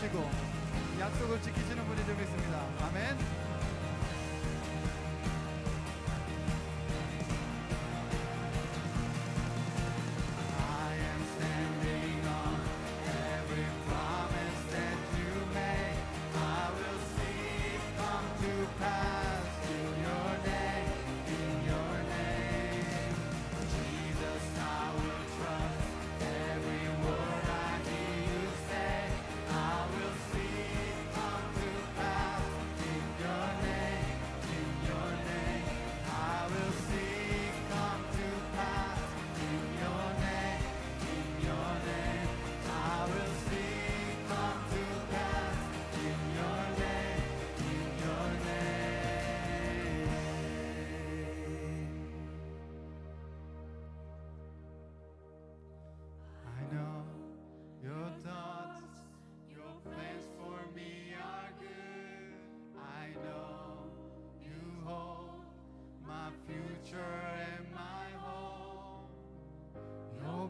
믿으시고 약속을 지키시는 분이 되겠습니다. 아멘.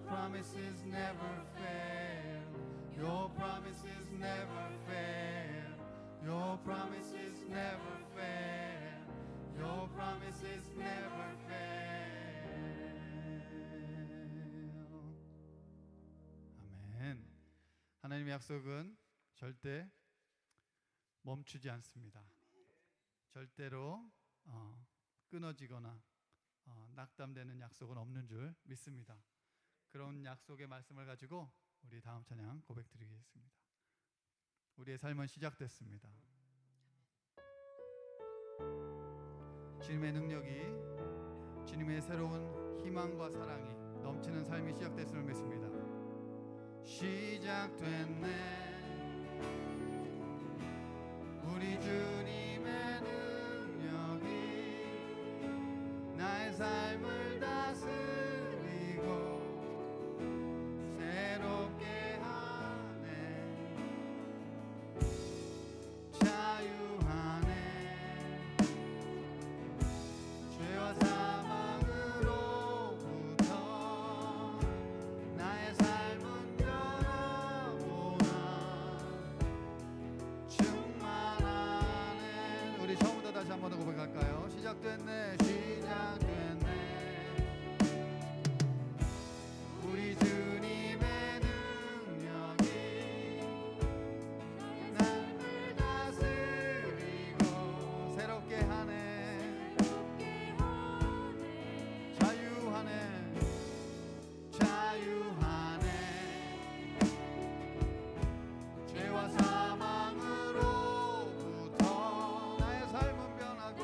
Promises never fail. Your promises never fail. Your promises never fail. Your promises never fail. 아멘. 하나님의 약속은 절대 멈추지 않습니다. 절대로 끊어지거나 낙담되는 약속은 없는 줄 믿습니다. 그런 약속의 말씀을 가지고 우리 다음 찬양 고백드리겠습니다. 우리의 삶은 시작됐습니다. 주님의 능력이, 주님의 새로운 희망과 사랑이 넘치는 삶이 시작됐음을 믿습니다. 시작됐네. 우리 주님의 능력이 나의 삶을 다스리고 새롭게 하네. 자유하네. 죄와 사망으로부터 나의 삶은 변화보다 충만하네. 우리 처음부터 다시 한 번 더 고백할까요? 시작됐네. 시작됐네. 우리 주님의 능력이 나를 다스리고 새롭게 하네. 자유하네. 자유하네. 죄와 사망으로부터 나의 삶은 변하고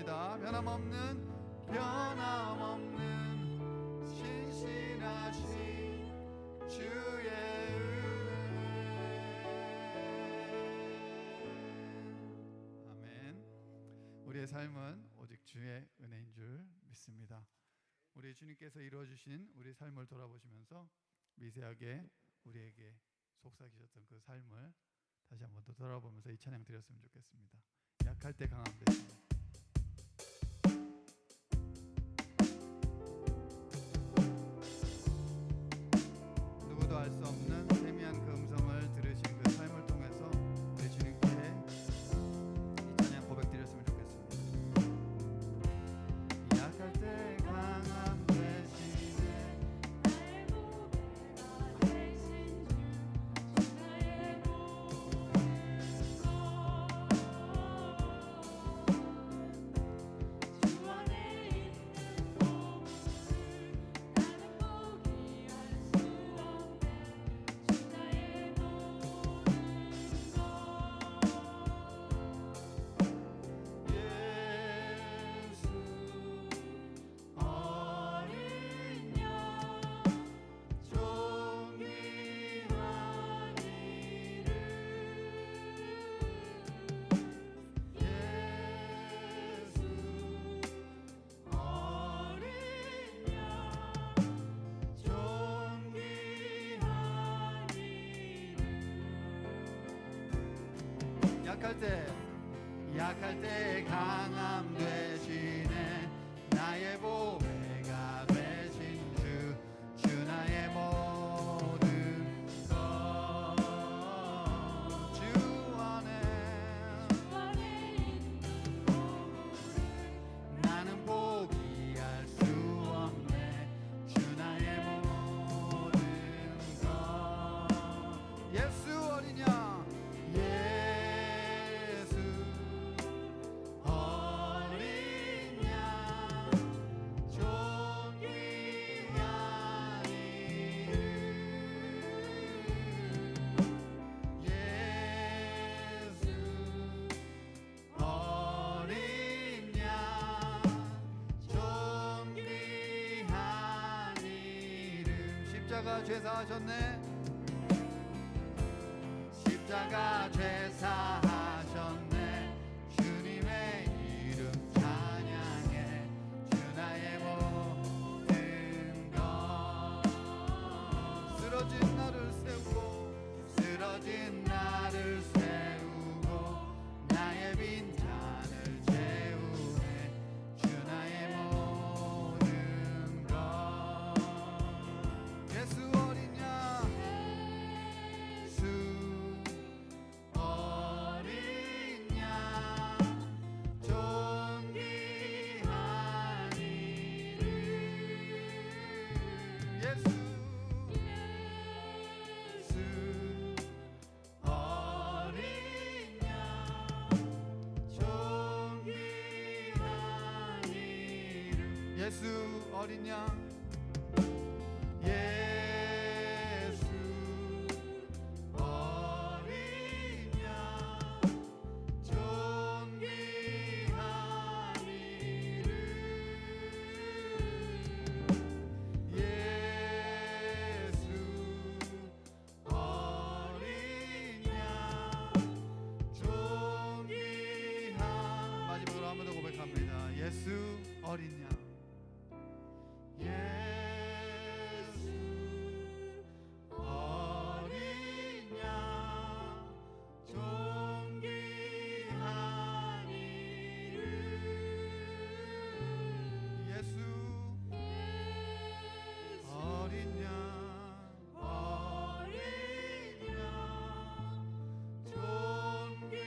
고백합니다. 변함없는 신실하신 주의 은혜. 아멘. 우리의 삶은 오직 주의 은혜인 줄 믿습니다. 우리 주님께서 이루어주신 우리 삶을 돌아보시면서 미세하게 우리에게 속삭이셨던 그 삶을 다시 한번 더 돌아보면서 이 찬양 드렸으면 좋겠습니다. 약할 때 강함 되시네. 누구도 알 수 없는 세미한 그 음성을 들으신 그 삶을 통해서 우리 주님께 이 찬양 고백 드렸으면 좋겠습니다. 약할 때 강함 되시네. 나의 보배가 되신 주 나의 모든 것 주 안에 있는 보물을 나는 포기할 수 없네. 주 나의 모든 예수 어린 양 존귀한 이름 예수 어린 양 존귀한 이름 약할 때 강함 되시네. 나의 보배가 되신 주 나의 모든 것 주 안에 있는 보물을 나는 포기할 수 없네. 주 나의 모든 것 예수 어린 양 예수 어린 양 존귀한 이름 예수 어린 양 존귀한 이름 십자가 죄사하셨네. 십자가 죄사하셨네. 주님의 이름 찬양해. 주 나의 모든 것 쓰러진 나를 세우고 나의 빈잔을 채우네. 주 나의 모든 것 예수 어린 양 예수 어린 양 존귀한 이름 예수 어린 양 존귀한 이름 예수 어린 양 예수 어린 양 존귀한 이름 예수 어린 양 존귀한 마지막으로 한 번 더 고백합니다. 예수 어린 양 예수 어린 양 존귀한 이름 예수 어린 양 존귀한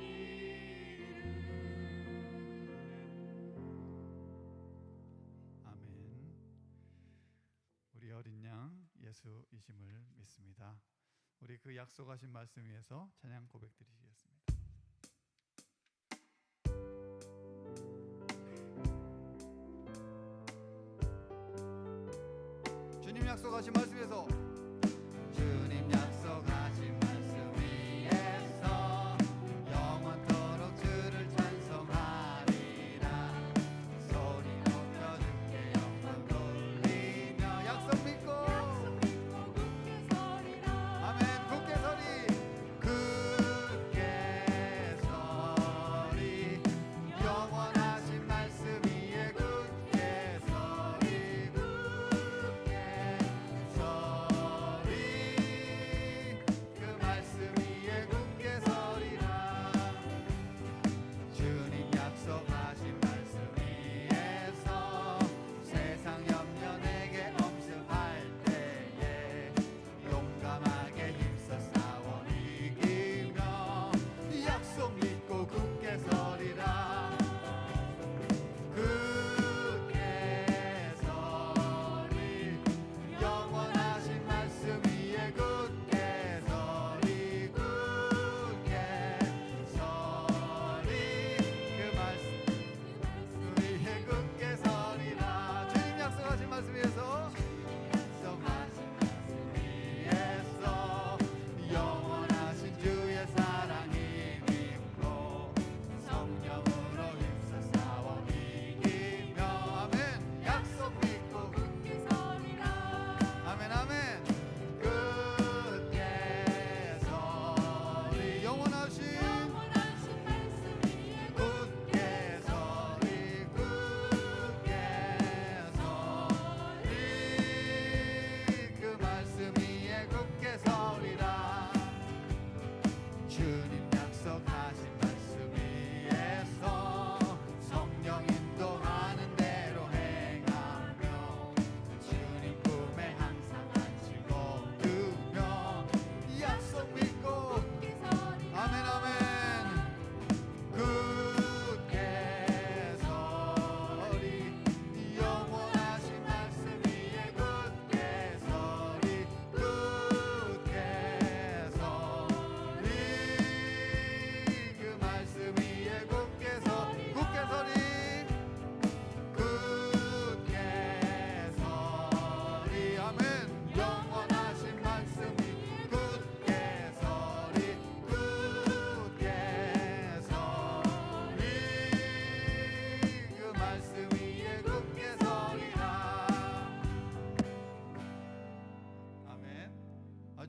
이름 아멘. 우리 어린 양 예수이심을 믿습니다. 우리 그 약속하신 말씀 위에서 찬양 고백 드리시겠습니다. 주님 약속하신 말씀 위에서 주님 약속하신 말씀 위에서 영원토록 주를 찬송하리 영원하신 말씀 위에 굳게 서리 굳게 서리 그 말씀 위에 굳게 서리라 주님 약속하신 말씀 위에서 성령 인도하는 대로 행하며 주님 품에 항상 안치고 두며 약속 믿고 굳게 서리라 아멘 아멘 굳게 서리 영원하신 말씀 위에 굳게 서리 굳게 서리 그 말씀 위에 굳게 서리 굳게 서리 굳게 서리 아멘 영원하신 말씀 위에 굳게 서리 굳게 서리 그 말씀 위에 굳게 서리라 아멘.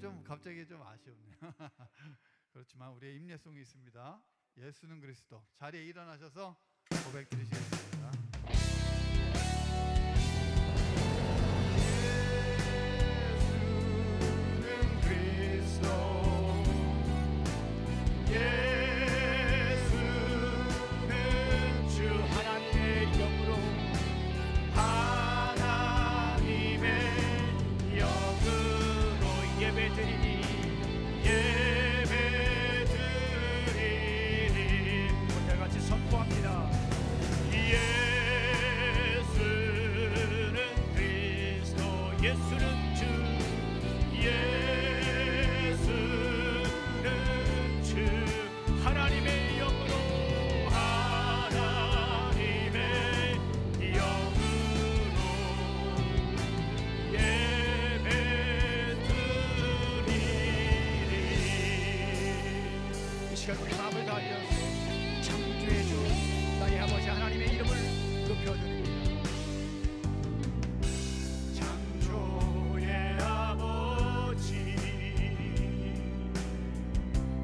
좀 갑자기 좀 아쉬웠네요. 그렇지만 우리의 임례송이 있습니다. 예수는 그리스도. 자리에 일어나셔서 고백 드리시겠습니다. 예수는 그리스도 예수는 주 하나님의 영으로 하나님의 영으로 예배드리니 우리 같이 선포합니다. 예수는 그리스도 예수는 주 예수는 주 하나님의 영으로 하나님의 영으로 예배드리리 이 시간 우리 마음을 다하여 창조의 주 나의 아버지 하나님의 이름을 높여드립니다. 창조의 아버지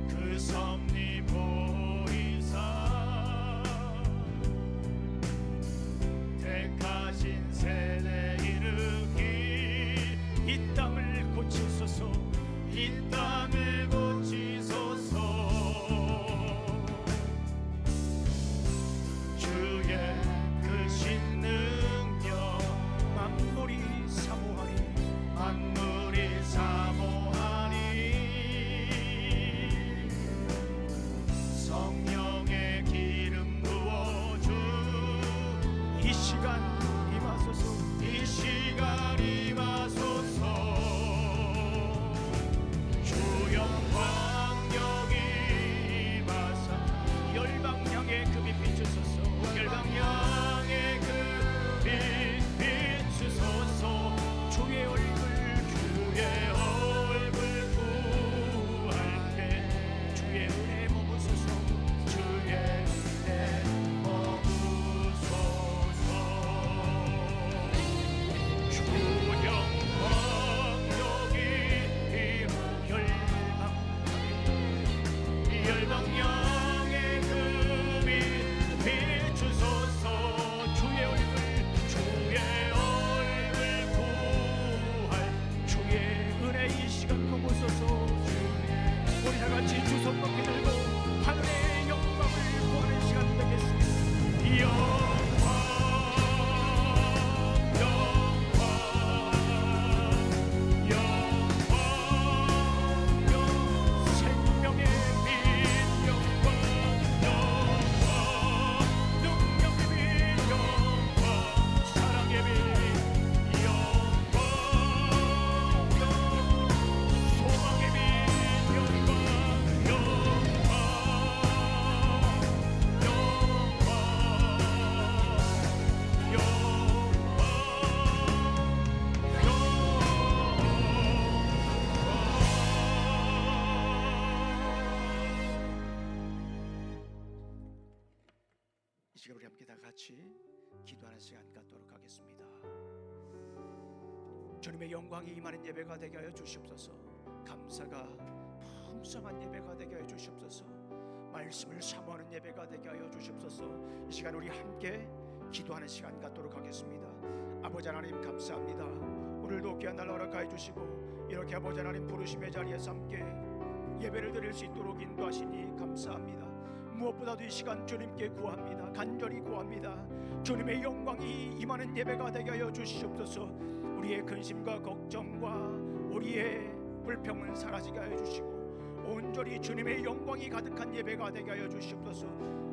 그 섭리 보이사 택하신 세대 일으키 이 땅을 고치소서 이 땅을 고치소서 주의 크신 능력 만물이 사모하니 만물이 사모하니 성령의 기름 부어주 이 시간 임하소서 이 시간 임하소서 주 영광 여기 임하사 열방향의 금이 비추소서 열방향의 금이 비추소서 주의 얼굴 구할 때 주의 은혜 머무소서 주의 은혜 머무소서 주 영광 여기 열방향의 금이 비추소서 주의 얼굴 구할 주의 은혜 이 시간 머무소서 우리 다같이 주 손 높이 들고 하늘의 영광을 구하는 시간 되겠습니다. 영광 영광 영광 생명의 빛 영광 영광 능력의 빛 영광 사랑의 빛 영광 소망의 빛 영광 이 시간 우리 함께 다 같이 기도하는 시간 갖도록 하겠습니다. 주님의 영광이 임하는 예배가 되게 하여 주시옵소서. 감사가 풍성한 예배가 되게 하여 주시옵소서. 말씀을 사모하는 예배가 되게 하여 주시옵소서. 이 시간 우리 함께 기도하는 시간 갖도록 하겠습니다. 아버지 하나님 감사합니다. 오늘도 귀한 날 허락하여 주시고 이렇게 아버지 하나님 부르심의 자리에서 함께 예배를 드릴 수 있도록 인도하시니 감사합니다. 무엇보다도 이 시간 주님께 구합니다. 간절히 구합니다. 주님의 영광이 임하는 예배가 되게 하여 주시옵소서. 우리의 근심과 걱정과 우리의 불평은 사라지게 하여 주시고 온전히 주님의 영광이 가득한 예배가 되게 하여 주시옵소서.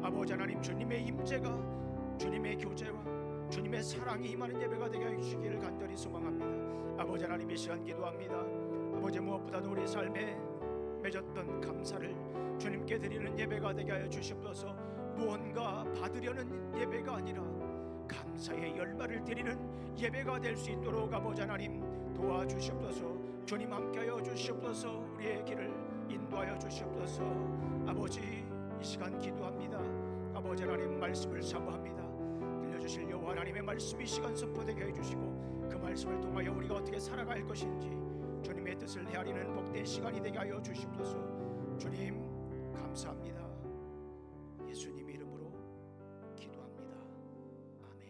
아버지 하나님 주님의 임재가 주님의 교제와 주님의 사랑이 임하는 예배가 되게 하여 주시기를 간절히 소망합니다. 아버지 하나님 이 시간 기도합니다. 아버지 무엇보다도 우리 삶에 맺었던 감사를 주님께 드리는 예배가 되게 하여 주시옵소서. 무언가 받으려는 예배가 아니라 감사의 열매를 드리는 예배가 될 수 있도록 아버지 하나님 도와주시옵소서. 주님 함께하여 주시옵소서. 우리의 길을 인도하여 주시옵소서. 아버지 이 시간 기도합니다. 아버지 하나님 말씀을 사모합니다. 들려주실 여호와 하나님의 말씀이 시간 선포되게 해주시고 그 말씀을 통하여 우리가 어떻게 살아갈 것인지 주님의 뜻을 헤아리는 복된 시간이 되게 하여 주시옵소서. 주님 감사합니다. 예수님 이름으로 기도합니다. 아멘.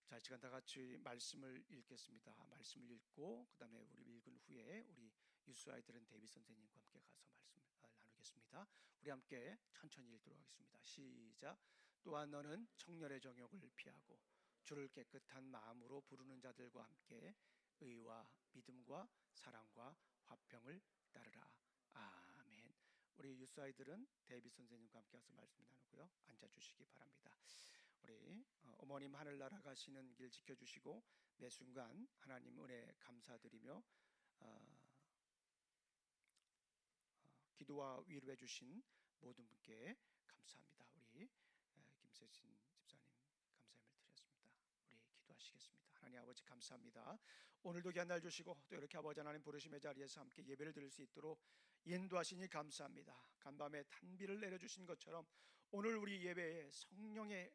자, 이 시간 다 같이 말씀을 읽겠습니다. 말씀을 읽고 그 다음에 우리 읽은 후에 우리 유스 아이들은 데이비 선생님과 함께 가서 말씀 나누겠습니다. 우리 함께 천천히 읽도록 하겠습니다. 시작. 또한 너는 청년의 정욕을 피하고 주를 깨끗한 마음으로 부르는 자들과 함께 의와 믿음과 사랑과 화평을 따르라. 아멘. 우리 유스 아이들은 데이비 선생님과 함께 가서 말씀 나누고요. 앉아주시기 바랍니다. 우리 어머님 하늘나라 가시는 길 지켜주시고 매 순간 하나님 은혜 감사드리며 기도와 위로해 주신 모든 분께 감사합니다. 우리 김세진 집사님 감사함을 드렸습니다. 우리 기도하시겠습니다. 하나님 아버지 감사합니다. 오늘도 귀한 날 주시고 또 이렇게 아버지 하나님 부르심의 자리에서 함께 예배를 드릴 수 있도록 인도하시니 감사합니다. 간밤에 단비를 내려주신 것처럼 오늘 우리 예배에 성령의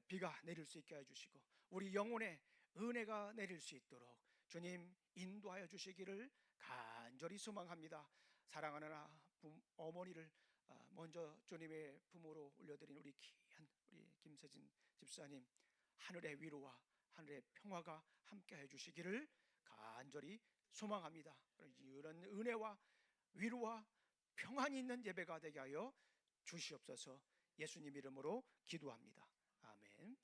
비가 내릴 수 있게 해주시고 우리 영혼에 은혜가 내릴 수 있도록 주님 인도하여 주시기를 간절히 소망합니다. 사랑하는 어머니를 먼저 주님의 부모로 올려드린 우리 귀한 우리 김세진 집사님 하늘의 위로와 하늘의 평화가 함께해 주시기를 간절히 소망합니다. 이런 은혜와 위로와 평안이 있는 예배가 되게 하여 주시옵소서. 예수님 이름으로 기도합니다. 아멘.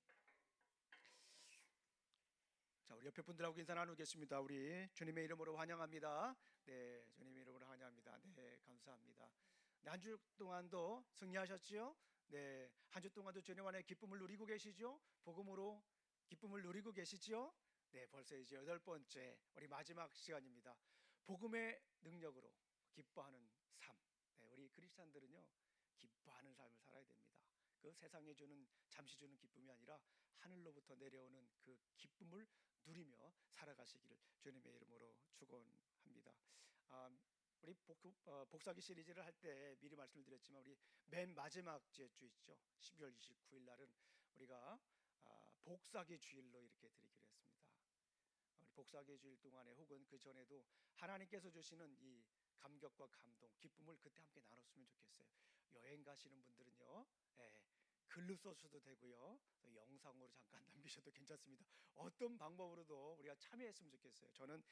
자, 우리 옆에 분들하고 인사 나누겠습니다. 우리 주님의 이름으로 환영합니다. 네, 주님의 이름으로 환영합니다. 네, 감사합니다. 네, 한 주 동안도 승리하셨지요? 네, 한 주 동안도 주님 안에 기쁨을 누리고 계시죠? 복음으로 기쁨을 누리고 계시죠? 네, 벌써 이제 8번째 우리 마지막 시간입니다. 복음의 능력으로 기뻐하는 삶. 네, 우리 크리스찬들은요 기뻐하는 삶을 살아야 됩니다. 그 세상에 주는 잠시 주는 기쁨이 아니라 하늘로부터 내려오는 그 기쁨을 누리며 살아가시기를 주님의 이름으로 축원합니다. 우리 복사기 시리즈를 할 때 미리 말씀을 드렸지만 우리 맨 마지막 주 있죠. 12월 29일 날은 우리가 복사기 주일로 이렇게 드리기로 했습니다. 우리 복사기 주일 동안에 혹은 그 전에도 하나님께서 주시는 이 감격과 감동, 기쁨을 그때 함께 나눴으면 좋겠어요. 여행 가시는 분들은요, 글로 써셔도 되고요, 또 영상으로 잠깐 남기셔도 괜찮습니다. 어떤 방법으로도 우리가 참여했으면 좋겠어요. 저는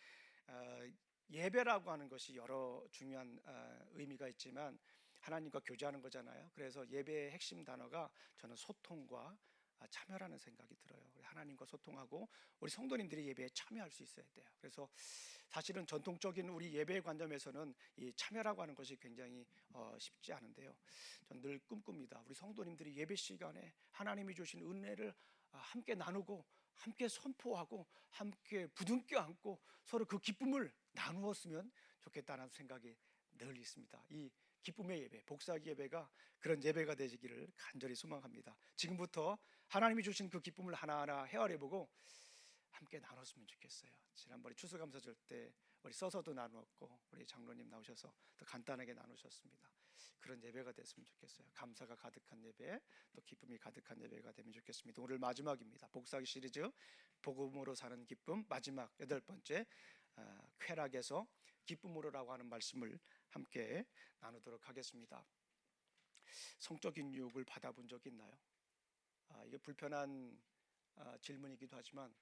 예배라고 하는 것이 여러 중요한 의미가 있지만 하나님과 교제하는 거잖아요. 그래서 예배의 핵심 단어가 저는 소통과 참여라는 생각이 들어요. 우리 하나님과 소통하고 우리 성도님들이 예배에 참여할 수 있어야 돼요. 그래서 사실은 전통적인 우리 예배의 관점에서는 이 참여라고 하는 것이 굉장히 쉽지 않은데요. 전 늘 꿈꿉니다. 우리 성도님들이 예배 시간에 하나님이 주신 은혜를 함께 나누고 함께 선포하고 함께 부둥켜 안고 서로 그 기쁨을 나누었으면 좋겠다는 생각이 늘 있습니다. 이 기쁨의 예배, 복사기 예배가 그런 예배가 되시기를 간절히 소망합니다. 지금부터 하나님이 주신 그 기쁨을 하나하나 헤아려보고 함께 나눴으면 좋겠어요. 지난번에 추수감사절 때 우리 써서도 나누었고 우리 장로님 나오셔서 또 간단하게 나누셨습니다. 그런 예배가 됐으면 좋겠어요. 감사가 가득한 예배, 또 기쁨이 가득한 예배가 되면 좋겠습니다. 오늘 마지막입니다. 복사기 시리즈 복음으로 사는 기쁨 마지막 8번째 쾌락에서 기쁨으로라고 하는 말씀을 함께 나누도록 하겠습니다. 성적인 유혹을 받아본 적 있나요? 이게 불편한 질문이기도 하지만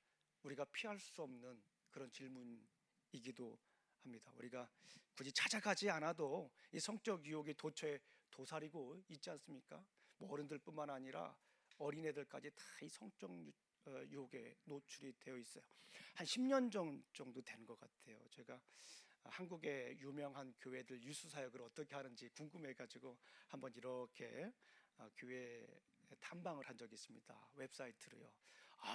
우리가 피할 수 없는 그런 질문이기도 합니다. 우리가 굳이 찾아가지 않아도 이 성적 유혹의 도처에 도사리고 있지 않습니까? 뭐 어른들뿐만 아니라 어린애들까지 다 이 성적 유혹에 노출이 되어 있어요. 한 10년 정도 된 것 같아요. 제가 한국의 유명한 교회들 유수 사역을 어떻게 하는지 궁금해가지고 한번 이렇게 교회 탐방을 한 적이 있습니다. 웹사이트로요.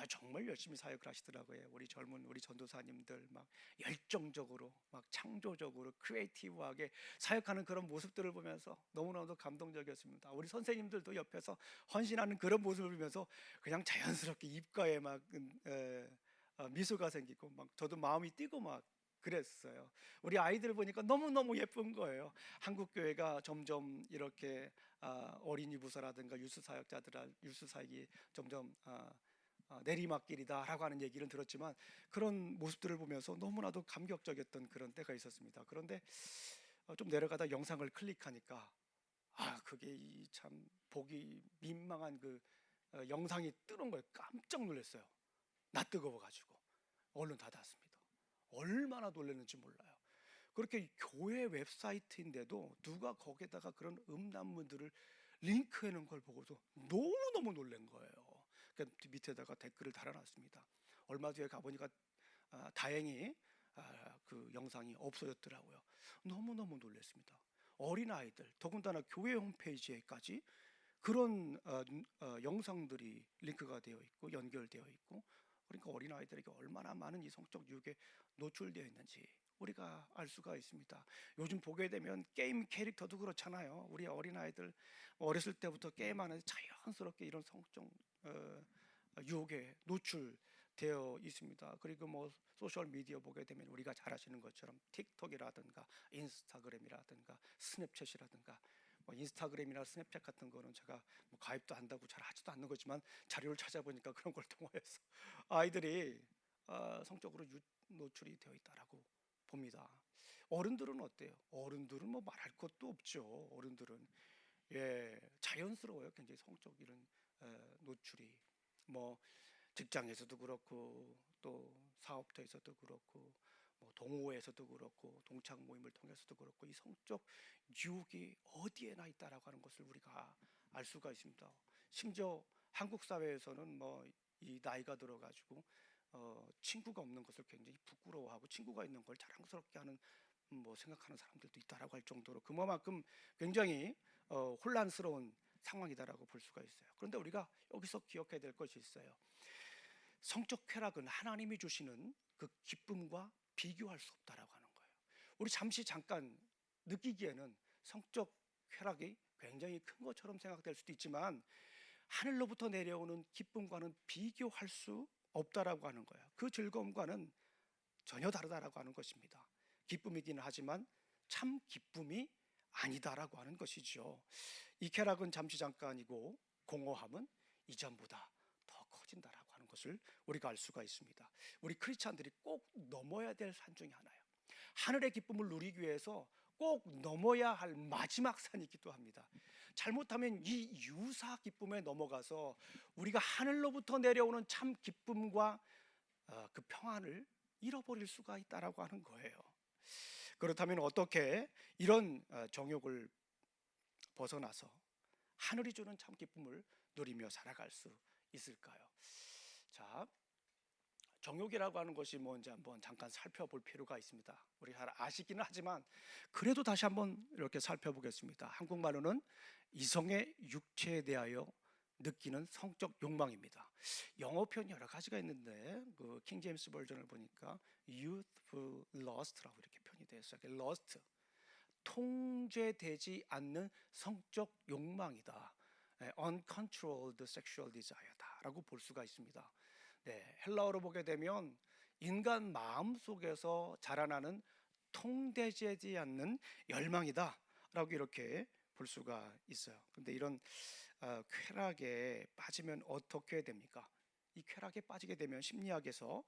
정말 열심히 사역을 하시더라고요. 우리 젊은 우리 전도사님들 막 열정적으로 막 창조적으로 크리에이티브하게 사역하는 그런 모습들을 보면서 너무나도 감동적이었습니다. 우리 선생님들도 옆에서 헌신하는 그런 모습을 보면서 그냥 자연스럽게 입가에 막 미소가 생기고 막 저도 마음이 뛰고 막 그랬어요. 우리 아이들 보니까 너무너무 예쁜 거예요. 한국 교회가 점점 이렇게 어린이 부서라든가 유수 사역자들 유수 사역이 점점 내리막길이다라고 하는 얘기를 들었지만 그런 모습들을 보면서 너무나도 감격적이었던 그런 때가 있었습니다. 그런데 좀 내려가다 영상을 클릭하니까 그게 참 보기 민망한 그 영상이 뜨는 거예요. 깜짝 놀랐어요. 나 뜨거워가지고 얼른 닫았습니다. 얼마나 놀랐는지 몰라요. 그렇게 교회 웹사이트인데도 누가 거기에다가 그런 음란물들을 링크해 놓은 걸 보고도 너무너무 놀란 거예요. 그러니까 밑에다가 댓글을 달아놨습니다. 얼마 뒤에 가보니까 다행히 그 영상이 없어졌더라고요. 너무너무 놀랐습니다. 어린아이들, 더군다나 교회 홈페이지에까지 그런 영상들이 링크가 되어 있고 연결되어 있고, 그러니까 어린아이들에게 얼마나 많은 이 성적 유혹에 노출되어 있는지 우리가 알 수가 있습니다. 요즘 보게 되면 게임 캐릭터도 그렇잖아요. 우리 어린아이들 어렸을 때부터 게임하는 자연스럽게 이런 성적 유혹에 노출되어 있습니다. 그리고 뭐 소셜 미디어 보게 되면 우리가 잘 아시는 것처럼 틱톡이라든가 인스타그램이라든가 스냅챗이라든가 뭐 인스타그램이나 스냅챗 같은 거는 제가 뭐 가입도 한다고 잘 하지도 않는 거지만 자료를 찾아보니까 그런 걸 통해서 아이들이 성적으로 노출이 되어 있다라고 봅니다. 어른들은 어때요? 어른들은 뭐 말할 것도 없죠. 어른들은 자연스러워요. 굉장히 성적 이런 노출이 뭐 직장에서도 그렇고 또 사업터에서도 그렇고 뭐 동호회에서도 그렇고 동창 모임을 통해서도 그렇고 이 성적 유혹이 어디에나 있다라고 하는 것을 우리가 알 수가 있습니다. 심지어 한국 사회에서는 뭐 이 나이가 들어가지고 친구가 없는 것을 굉장히 부끄러워하고 친구가 있는 걸 자랑스럽게 하는 뭐 생각하는 사람들도 있다라고 할 정도로 그만큼 굉장히 혼란스러운 상황이다라고 볼 수가 있어요. 그런데 우리가 여기서 기억해야 될 것이 있어요. 성적 쾌락은 하나님이 주시는 그 기쁨과 비교할 수 없다라고 하는 거예요. 우리 잠깐 느끼기에는 성적 쾌락이 굉장히 큰 것처럼 생각될 수도 있지만 하늘로부터 내려오는 기쁨과는 비교할 수 없다라고 하는 거예요. 그 즐거움과는 전혀 다르다라고 하는 것입니다. 기쁨이기는 하지만 참 기쁨이 아니다라고 하는 것이죠. 이 쾌락은 잠깐이고 공허함은 이전보다 더 커진다라고 하는 것을 우리가 알 수가 있습니다. 우리 크리스찬들이 꼭 넘어야 될 산 중에 하나예요. 하늘의 기쁨을 누리기 위해서 꼭 넘어야 할 마지막 산이기도 합니다. 잘못하면 이 유사 기쁨에 넘어가서 우리가 하늘로부터 내려오는 참 기쁨과 그 평안을 잃어버릴 수가 있다라고 하는 거예요. 그렇다면 어떻게 이런 정욕을 벗어나서 하늘이 주는 참 기쁨을 누리며 살아갈 수 있을까요? 자, 정욕이라고 하는 것이 뭔지 한번 잠깐 살펴볼 필요가 있습니다. 우리 잘 아시기는 하지만 그래도 다시 한번 이렇게 살펴보겠습니다. 한국말로는 이성의 육체에 대하여 느끼는 성적 욕망입니다. 영어 표현 여러 가지가 있는데 그 킹 제임스 버전을 보니까 youthful lust라고 이렇게 표현이 되어 있어요. lust, 통제되지 않는 성적 욕망이다. uncontrolled sexual desire다라고 볼 수가 있습니다. 헬라어로 보게 되면 인간 마음 속에서 자라나는 통제되지 않는 열망이다라고 이렇게 볼 수가 있어요. 그런데 이런 쾌락에 빠지면 어떻게 됩니까? 이 쾌락에 빠지게 되면 심리학에서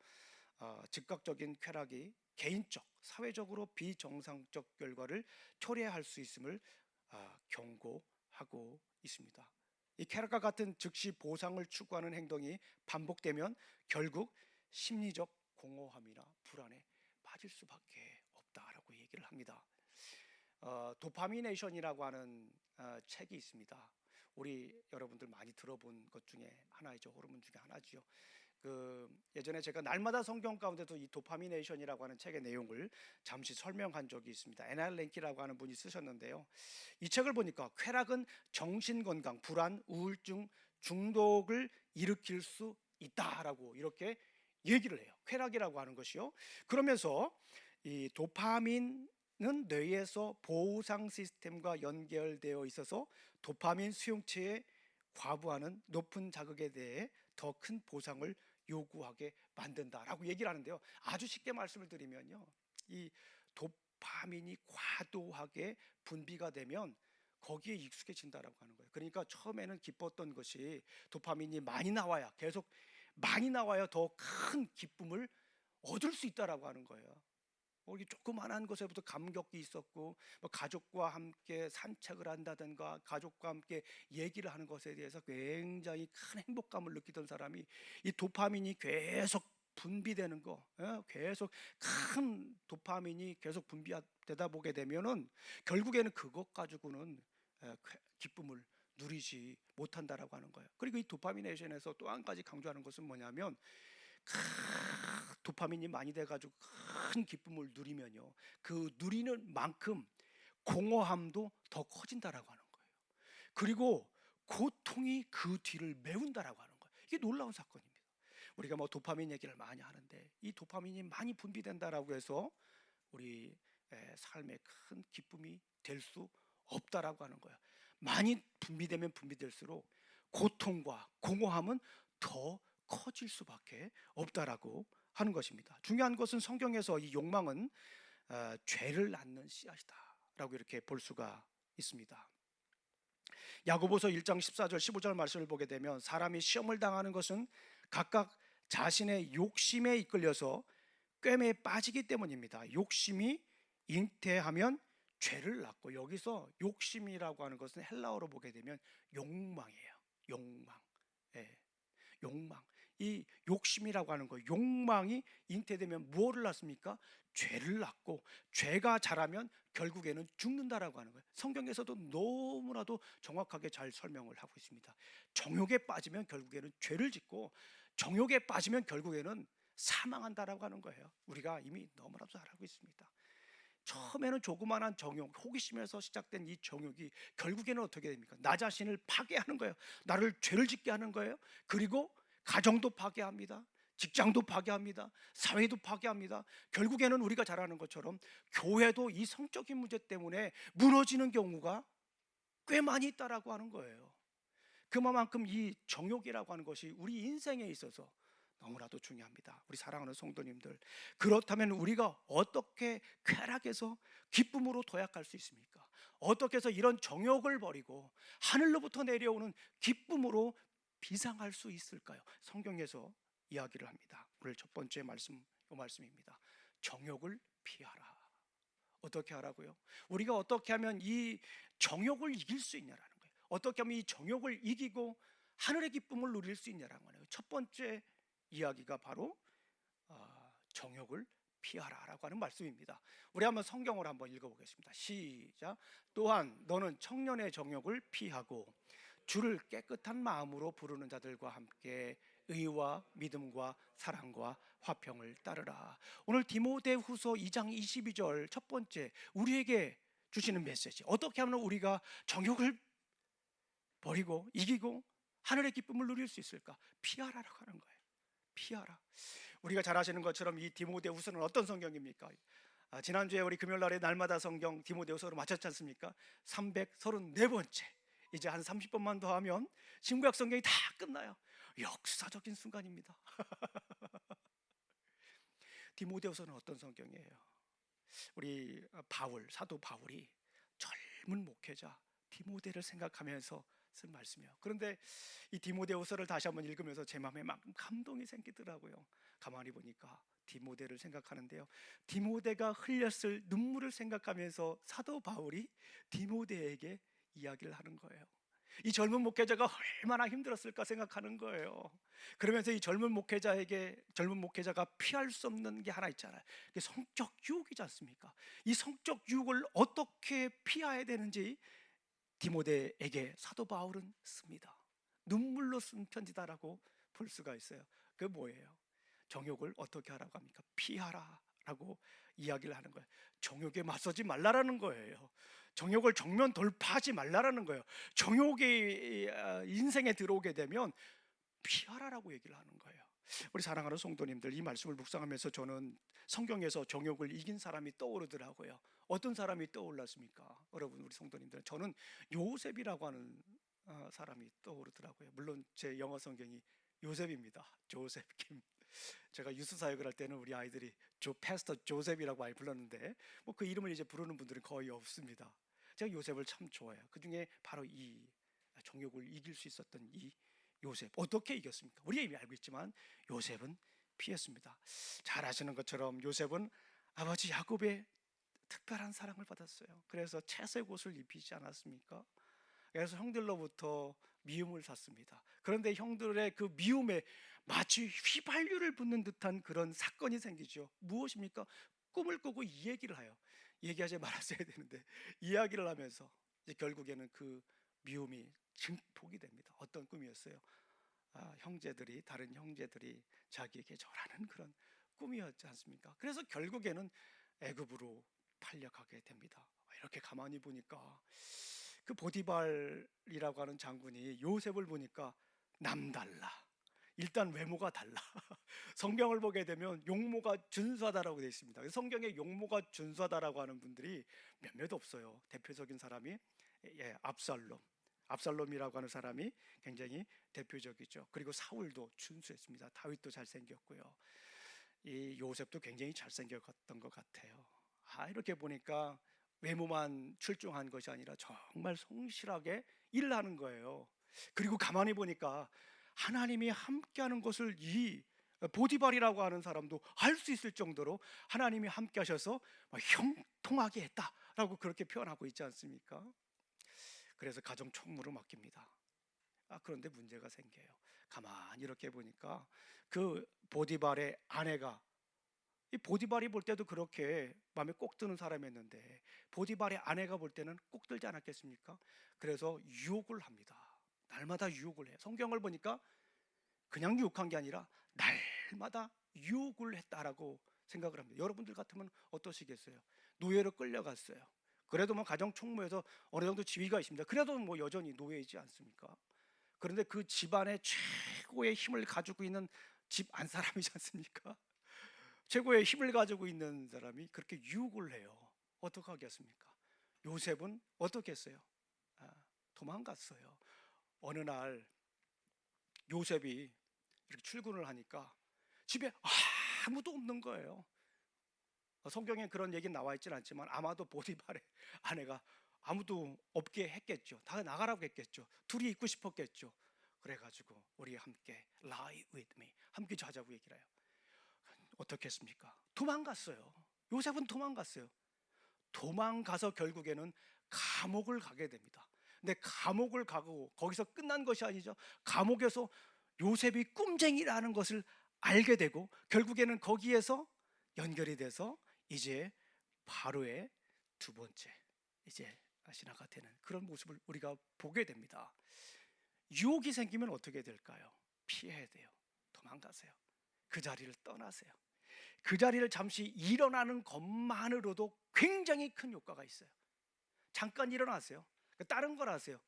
즉각적인 쾌락이 개인적, 사회적으로 비정상적 결과를 초래할 수 있음을 경고하고 있습니다. 이 쾌락과 같은 즉시 보상을 추구하는 행동이 반복되면 결국 심리적 공허함이나 불안에 빠질 수밖에 없다라고 얘기를 합니다. 도파미네이션이라고 하는 책이 있습니다. 우리 여러분들 많이 들어본 것 중에 하나이죠. 호르몬 중에 하나지요. 예전에 제가 날마다 성경 가운데도 이 도파미네이션이라고 하는 책의 내용을 잠시 설명한 적이 있습니다. 애날 랭키라고 하는 분이 쓰셨는데요. 이 책을 보니까 쾌락은 정신건강, 불안, 우울증, 중독을 일으킬 수 있다라고 이렇게 얘기를 해요. 쾌락이라고 하는 것이요. 그러면서 이 도파민은 뇌에서 보상 시스템과 연결되어 있어서 도파민 수용체에 과부하는 높은 자극에 대해 더 큰 보상을 요구하게 만든다라고 얘기를 하는데요. 아주 쉽게 말씀을 드리면요, 이 도파민이 과도하게 분비가 되면 거기에 익숙해진다라고 하는 거예요. 그러니까 처음에는 기뻤던 것이 도파민이 많이 나와야, 계속 많이 나와야 더 큰 기쁨을 얻을 수 있다라고 하는 거예요. 이게 조그만한 것에부터 감격이 있었고, 가족과 함께 산책을 한다든가 가족과 함께 얘기를 하는 것에 대해서 굉장히 큰 행복감을 느끼던 사람이 이 도파민이 계속 분비되는 거, 계속 큰 도파민이 계속 분비되다 보게 되면은 결국에는 그것 가지고는 기쁨을 누리지 못한다라고 하는 거예요. 그리고 이 도파미네이션에서 또 한 가지 강조하는 것은 뭐냐면, 도파민이 많이 돼가지고 큰 기쁨을 누리면요, 그 누리는 만큼 공허함도 더 커진다라고 하는 거예요. 그리고 고통이 그 뒤를 메운다라고 하는 거예요. 이게 놀라운 사건입니다. 우리가 도파민 얘기를 많이 하는데, 이 도파민이 많이 분비된다라고 해서 우리 삶에 큰 기쁨이 될 수 없다라고 하는 거예요. 많이 분비되면 분비될수록 고통과 공허함은 더 커질 수밖에 없다라고 하는 것입니다. 중요한 것은 성경에서 이 욕망은 죄를 낳는 씨앗이다라고 이렇게 볼 수가 있습니다. 야고보서 1장 14절 15절 말씀을 보게 되면, 사람이 시험을 당하는 것은 각각 자신의 욕심에 이끌려서 꿰매에 빠지기 때문입니다. 욕심이 잉태하면 죄를 낳고, 여기서 욕심이라고 하는 것은 헬라어로 보게 되면 욕망이에요. 욕망. 욕망. 이 욕심이라고 하는 거, 욕망이 잉태되면 무엇을 낳습니까? 죄를 낳고, 죄가 자라면 결국에는 죽는다라고 하는 거예요. 성경에서도 너무나도 정확하게 잘 설명을 하고 있습니다. 정욕에 빠지면 결국에는 죄를 짓고, 정욕에 빠지면 결국에는 사망한다라고 하는 거예요. 우리가 이미 너무나도 잘 알고 있습니다. 처음에는 조그만한 정욕, 호기심에서 시작된 이 정욕이 결국에는 어떻게 됩니까? 나 자신을 파괴하는 거예요. 나를 죄를 짓게 하는 거예요. 그리고 가정도 파괴합니다. 직장도 파괴합니다. 사회도 파괴합니다. 결국에는 우리가 잘 아는 것처럼 교회도 이 성적인 문제 때문에 무너지는 경우가 꽤 많이 있다라고 하는 거예요. 그만큼 이 정욕이라고 하는 것이 우리 인생에 있어서 너무나도 중요합니다. 우리 사랑하는 성도님들, 그렇다면 우리가 어떻게 쾌락에서 기쁨으로 도약할 수 있습니까? 어떻게 해서 이런 정욕을 버리고 하늘로부터 내려오는 기쁨으로 비상할 수 있을까요? 성경에서 이야기를 합니다. 오늘 첫 번째 말씀, 이 말씀입니다. 정욕을 피하라. 어떻게 하라고요? 우리가 어떻게 하면 이 정욕을 이길 수 있냐라는 거예요. 어떻게 하면 이 정욕을 이기고 하늘의 기쁨을 누릴 수 있냐라는 거예요. 첫 번째 이야기가 바로 정욕을 피하라라고 하는 말씀입니다. 우리 한번 성경을 한번 읽어보겠습니다. 시작. 또한 너는 청년의 정욕을 피하고 주를 깨끗한 마음으로 부르는 자들과 함께 의와 믿음과 사랑과 화평을 따르라. 오늘 디모데후서 2장 22절 첫 번째 우리에게 주시는 메시지, 어떻게 하면 우리가 정욕을 버리고 이기고 하늘의 기쁨을 누릴 수 있을까? 피하라라고 하는 거예요. 피하라. 우리가 잘 아시는 것처럼 이 디모데후서는 어떤 성경입니까? 지난주에 우리 금요일날에 날마다 성경 디모데후서로 마쳤지 않습니까? 334번째. 이제 한 30번만 더 하면 신구약 성경이 다 끝나요. 역사적인 순간입니다. 디모데후서는 어떤 성경이에요? 우리 사도 바울이 젊은 목회자 디모데를 생각하면서 쓴 말씀이에요. 그런데 이 디모데후서를 다시 한번 읽으면서 제 마음에 막 감동이 생기더라고요. 가만히 보니까 디모데를 생각하는데요. 디모데가 흘렸을 눈물을 생각하면서 사도 바울이 디모데에게 이야기를 하는 거예요. 이 젊은 목회자가 얼마나 힘들었을까 생각하는 거예요. 그러면서 이 젊은 목회자가 피할 수 없는 게 하나 있잖아요. 그게 성적 유혹이지 않습니까? 이 성적 유혹을 어떻게 피해야 되는지 디모데에게 사도 바울은 씁니다. 눈물로 쓴 편지다라고 볼 수가 있어요. 그게 뭐예요? 정욕을 어떻게 하라고 합니까? 피하라라고 이야기를 하는 거예요. 정욕에 맞서지 말라라는 거예요. 정욕을 정면 돌파하지 말라라는 거예요. 정욕이 인생에 들어오게 되면 피하라라고 얘기를 하는 거예요. 우리 사랑하는 성도님들, 이 말씀을 묵상하면서 저는 성경에서 정욕을 이긴 사람이 떠오르더라고요. 어떤 사람이 떠올랐습니까? 여러분, 우리 성도님들, 저는 요셉이라고 하는 사람이 떠오르더라고요. 물론 제 영어 성경이 요셉입니다. 조셉 김. 제가 유스 사역을 할 때는 우리 아이들이 패스터 조셉이라고 많이 불렀는데 뭐 그 이름을 이제 부르는 분들은 거의 없습니다. 제가 요셉을 참 좋아해요. 그 중에 바로 이 정욕을 이길 수 있었던 이 요셉, 어떻게 이겼습니까? 우리가 이미 알고 있지만 요셉은 피했습니다. 잘 아시는 것처럼 요셉은 아버지 야곱의 특별한 사랑을 받았어요. 그래서 채색 옷을 입히지 않았습니까? 그래서 형들로부터 미움을 샀습니다. 그런데 형들의 그 미움에 마치 휘발유를 붓는 듯한 그런 사건이 생기죠. 무엇입니까? 꿈을 꾸고 이 얘기를 해요. 얘기하지 말았어야 되는데 이야기를 하면서 이제 결국에는 그 미움이 증폭이 됩니다. 어떤 꿈이었어요? 다른 형제들이 자기에게 절하는 그런 꿈이었지 않습니까? 그래서 결국에는 애굽으로 팔려가게 됩니다. 이렇게 가만히 보니까 그 보디발이라고 하는 장군이 요셉을 보니까 남달라. 일단 외모가 달라. 성경을 보게 되면 용모가 준수하다라고 되어 있습니다. 성경에 용모가 준수하다라고 하는 분들이 몇몇 없어요. 대표적인 사람이 압살롬이라고 하는 사람이 굉장히 대표적이죠. 그리고 사울도 준수했습니다. 다윗도 잘생겼고요. 이 요셉도 굉장히 잘생겼던 것 같아요. 이렇게 보니까 외모만 출중한 것이 아니라 정말 성실하게 일을 하는 거예요. 그리고 가만히 보니까 하나님이 함께하는 것을 이 보디발이라고 하는 사람도 알 수 있을 정도로 하나님이 함께 하셔서 형통하게 했다라고 그렇게 표현하고 있지 않습니까? 그래서 가정 총무를 맡깁니다. 그런데 문제가 생겨요. 가만히 이렇게 보니까 그 보디발의 아내가, 이 보디발이 볼 때도 그렇게 마음에 꼭 드는 사람이었는데 보디발의 아내가 볼 때는 꼭 들지 않았겠습니까? 그래서 유혹을 합니다. 날마다 유혹을 해요. 성경을 보니까 그냥 유혹한 게 아니라 날마다 유혹을 했다라고 생각을 합니다. 여러분들 같으면 어떠시겠어요? 노예로 끌려갔어요. 그래도 뭐 가정 총무에서 어느 정도 지위가 있습니다. 그래도 뭐 여전히 노예이지 않습니까? 그런데 그 집안의 최고의 힘을 가지고 있는 집 안 사람이지 않습니까? 최고의 힘을 가지고 있는 사람이 그렇게 유혹을 해요. 어떻게 하겠습니까? 요셉은 어떻게 했어요? 도망갔어요. 어느 날 요셉이 이렇게 출근을 하니까 집에 아무도 없는 거예요. 성경에 그런 얘기는 나와 있지는 않지만 아마도 보디발의 아내가 아무도 없게 했겠죠. 다 나가라고 했겠죠. 둘이 있고 싶었겠죠. 그래가지고 우리 함께 lie with me, 함께 자자고 얘기를 해요. 어떻게 했습니까? 도망갔어요. 요셉은 도망갔어요. 도망가서 결국에는 감옥을 가게 됩니다. 근데 감옥을 가고 거기서 끝난 것이 아니죠. 감옥에서 요셉이 꿈쟁이라는 것을 알게 되고 결국에는 거기에서 연결이 돼서 이제 바로의 두 번째 이제 신하가 되는 그런 모습을 우리가 보게 됩니다. 유혹이 생기면 어떻게 될까요? 피해야 돼요. 도망가세요. 그 자리를 떠나세요. 그 자리를 잠시 일어나는 것만으로도 굉장히 큰 효과가 있어요. 잠깐 일어나세요. 다른 걸 하세요.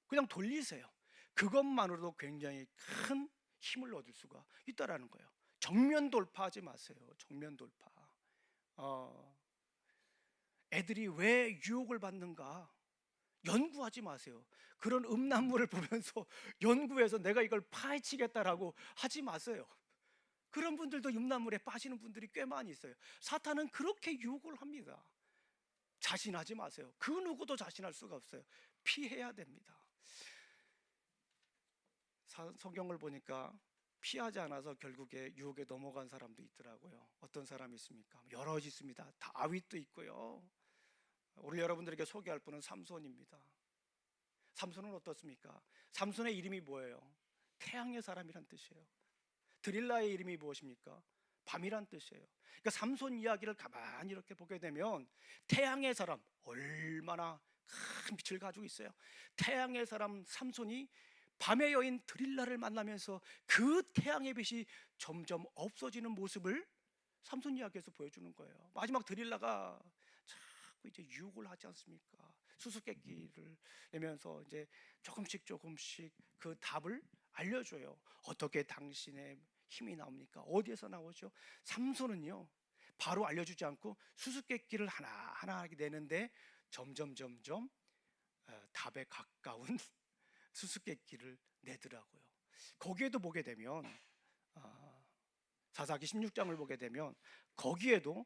그냥 돌리세요. 그것만으로도 굉장히 큰 힘을 얻을 수가 있다라는 거예요. 정면 돌파하지 마세요. 정면 돌파. 애들이 왜 유혹을 받는가 연구하지 마세요. 그런 음란물을 보면서 연구해서 내가 이걸 파헤치겠다라고 하지 마세요. 그런 분들도 음란물에 빠지는 분들이 꽤 많이 있어요. 사탄은 그렇게 유혹을 합니다. 자신하지 마세요. 그 누구도 자신할 수가 없어요. 피해야 됩니다. 성경을 보니까 피하지 않아서 결국에 유혹에 넘어간 사람도 있더라고요. 어떤 사람이 있습니까? 여럿 있습니다. 다윗도 있고요. 오늘 여러분들에게 소개할 분은 삼손입니다. 삼손은 어떻습니까? 삼손의 이름이 뭐예요? 태양의 사람이란 뜻이에요. 드릴라의 이름이 무엇입니까? 밤이란 뜻이에요. 그러니까 삼손 이야기를 가만히 이렇게 보게 되면 태양의 사람, 얼마나 큰 빛을 가지고 있어요. 태양의 사람 삼손이 밤의 여인 드릴라를 만나면서 그 태양의 빛이 점점 없어지는 모습을 삼손 이야기에서 보여주는 거예요. 마지막 드릴라가 자꾸 이제 유혹을 하지 않습니까? 수수께끼를 내면서 이제 조금씩 그 답을 알려줘요. 어떻게 당신의 힘이 나옵니까? 어디에서 나오죠? 삼손은요, 바로 알려주지 않고 수수께끼를 하나하나 하게 되는데 점점 답에 가까운 수수께끼를 내더라고요. 거기에도 보게 되면 사사기 16장을 보게 되면 거기에도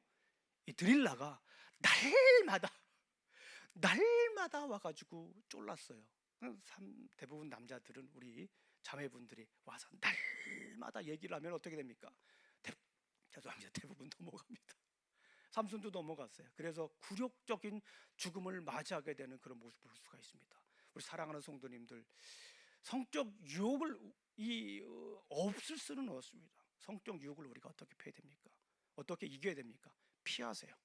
이 드릴라가 날마다 와가지고 쫄랐어요. 대부분 남자들은 우리 자매분들이 와서 날마다 얘기를 하면 어떻게 됩니까? 죄송합니다. 대부분 넘어갑니다. 삼손도 넘어갔어요. 그래서 굴욕적인 죽음을 맞이하게 되는 그런 모습을 볼 수가 있습니다. 우리 사랑하는 성도님들, 성적 유혹을 없을 수는 없습니다. 성적 유혹을 우리가 어떻게 피해야 됩니까? 어떻게 이겨야 됩니까? 피하세요.